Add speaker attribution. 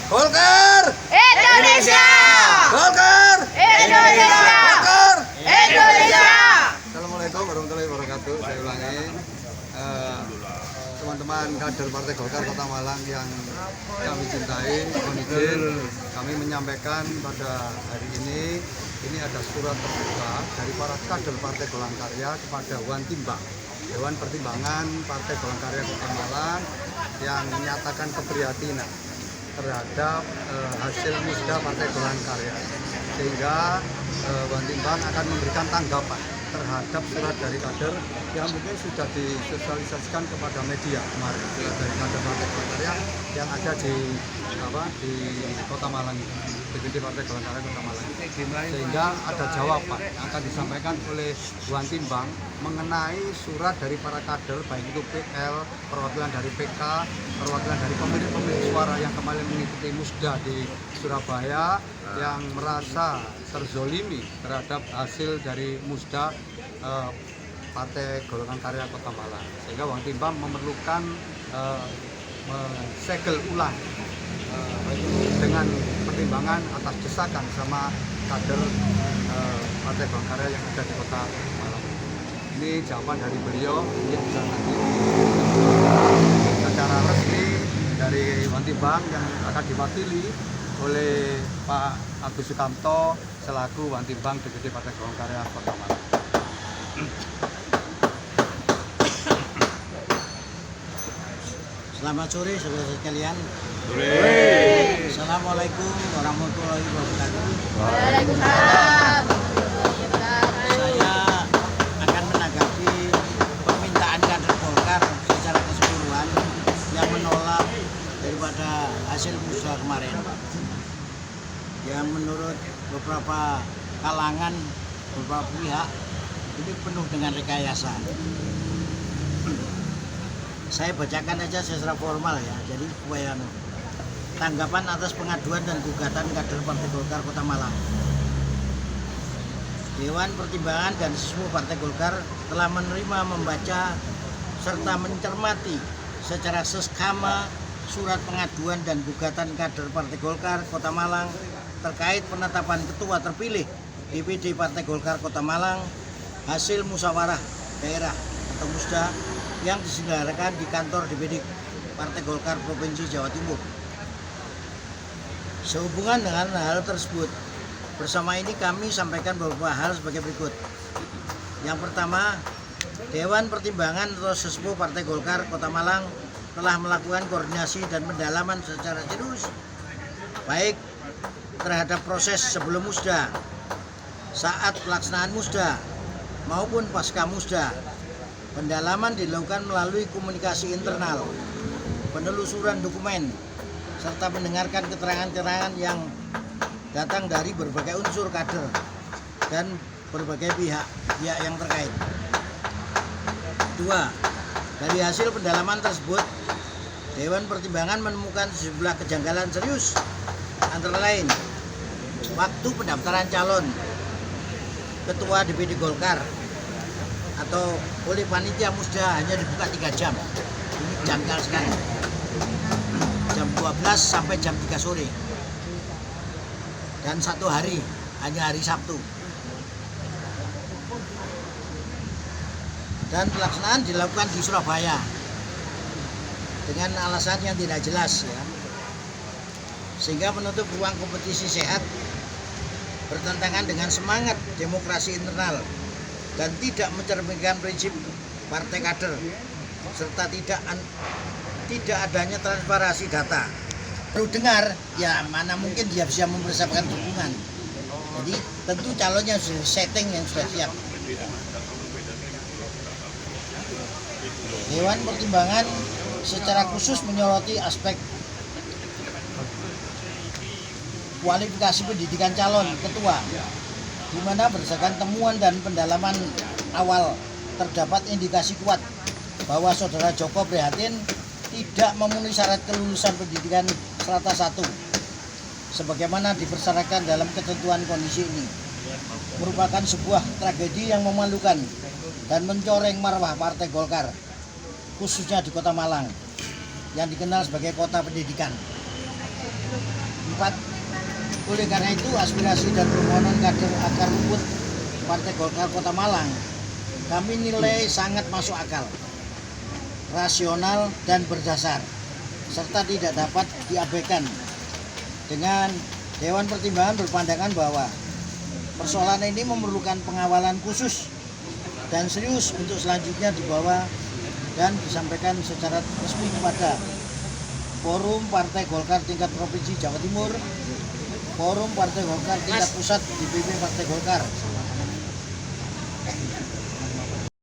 Speaker 1: Golkar
Speaker 2: Indonesia.
Speaker 1: Golkar
Speaker 2: Indonesia.
Speaker 1: Golkar.
Speaker 2: Indonesia.
Speaker 1: Assalamualaikum warahmatullahi wabarakatuh. Saya ulangi, teman-teman kader Partai Golkar Kota Malang yang kami cintai, mohon izin kami menyampaikan pada hari ini ada surat terbuka dari para kader Partai Golongan Karya kepada Dewan Timbang, Dewan Pertimbangan Partai Golongan Karya Kota Malang yang menyatakan keprihatinan terhadap hasil musda Partai Golongan Karya, sehingga Dewan Timbang akan memberikan tanggapan terhadap surat dari kader yang mungkin sudah disosialisasikan kepada media kemarin, surat dari kader Partai Golongan Karya yang ada di Kota Malang, DPD Partai Golongan Karya Kota Malang, sehingga ada jawaban yang akan disampaikan oleh Dewan Timbang mengenai surat dari para kader, baik itu PL, perwakilan dari PK, perwakilan dari pemilik suara yang kemarin mengikuti musda di Surabaya yang merasa terzolimi terhadap hasil dari musda Partai Golongan Karya Kota Malang, sehingga Dewan Timbang memerlukan segel ulang dengan pertimbangan atas desakan sama kader Partai Golongan Karya yang ada di Kota Malang. Ini jawaban dari beliau, mungkin bisa nanti secara resmi dari Dewan Timbang yang akan diwakili oleh Pak Agus Sukamto selaku Dewan Timbang DPD Partai Golongan Karya Kota Malang.
Speaker 3: Selamat sore saudara sekalian.
Speaker 1: Sore.
Speaker 3: Assalamualaikum warahmatullahi wabarakatuh.
Speaker 2: Waalaikumsalam.
Speaker 3: Saya akan menanggapi permintaan kader Golkar secara keseluruhan yang menolak daripada hasil musda kemarin. Yang menurut beberapa kalangan, beberapa pihak ini penuh dengan rekayasa. Saya bacakan aja secara formal ya, jadi supaya tanggapan atas pengaduan dan gugatan kader Partai Golkar Kota Malang. Dewan Pertimbangan dan Sesepuh Partai Golkar telah menerima, membaca, serta mencermati secara seksama surat pengaduan dan gugatan kader Partai Golkar Kota Malang terkait penetapan ketua terpilih DPD Partai Golkar Kota Malang hasil musyawarah daerah atau musda yang diselenggarakan di kantor DPD Partai Golkar Provinsi Jawa Timur. Sehubungan dengan hal tersebut, bersama ini kami sampaikan beberapa hal sebagai berikut. Yang pertama, Dewan Pertimbangan atau Sesepuh Partai Golkar Kota Malang telah melakukan koordinasi dan pendalaman secara serius, baik terhadap proses sebelum musda, saat pelaksanaan musda, maupun pasca musda. Pendalaman dilakukan melalui komunikasi internal, penelusuran dokumen, serta mendengarkan keterangan-keterangan yang datang dari berbagai unsur kader dan berbagai pihak yang terkait. Dua, dari hasil pendalaman tersebut, Dewan Pertimbangan menemukan sejumlah kejanggalan serius, antara lain waktu pendaftaran calon ketua DPD Golkar atau oleh panitia musda hanya dibuka 3 jam. Ini janggal sekali. Jam 12 sampai jam 3 sore. Dan 1 hari, hanya hari Sabtu. Dan pelaksanaan dilakukan di Surabaya dengan alasan yang tidak jelas ya. Sehingga menutup ruang kompetisi sehat, bertentangan dengan semangat demokrasi internal dan tidak mencerminkan prinsip partai kader, serta tidak adanya transparansi data. Perlu dengar, ya mana mungkin dia bisa mempersiapkan dukungan. Jadi tentu calonnya sudah setting yang sudah siap. Dewan Pertimbangan secara khusus menyoroti aspek kualifikasi pendidikan calon ketua, di mana berdasarkan temuan dan pendalaman awal terdapat indikasi kuat bahwa Saudara Joko Prihatin tidak memenuhi syarat kelulusan pendidikan strata 1 sebagaimana dipersyaratkan dalam ketentuan kondisi ini. Merupakan sebuah tragedi yang memalukan dan mencoreng marwah Partai Golkar, khususnya di Kota Malang yang dikenal sebagai kota pendidikan. 4. Oleh karena itu aspirasi dan permohonan kader akar rumput Partai Golkar Kota Malang kami nilai sangat masuk akal, rasional dan berdasar, serta tidak dapat diabaikan. Dengan Dewan Pertimbangan berpandangan bahwa persoalan ini memerlukan pengawalan khusus dan serius untuk selanjutnya dibawa dan disampaikan secara resmi kepada Forum Partai Golkar tingkat Provinsi Jawa Timur, Forum Partai Golkar tingkat pusat DPP Partai Golkar,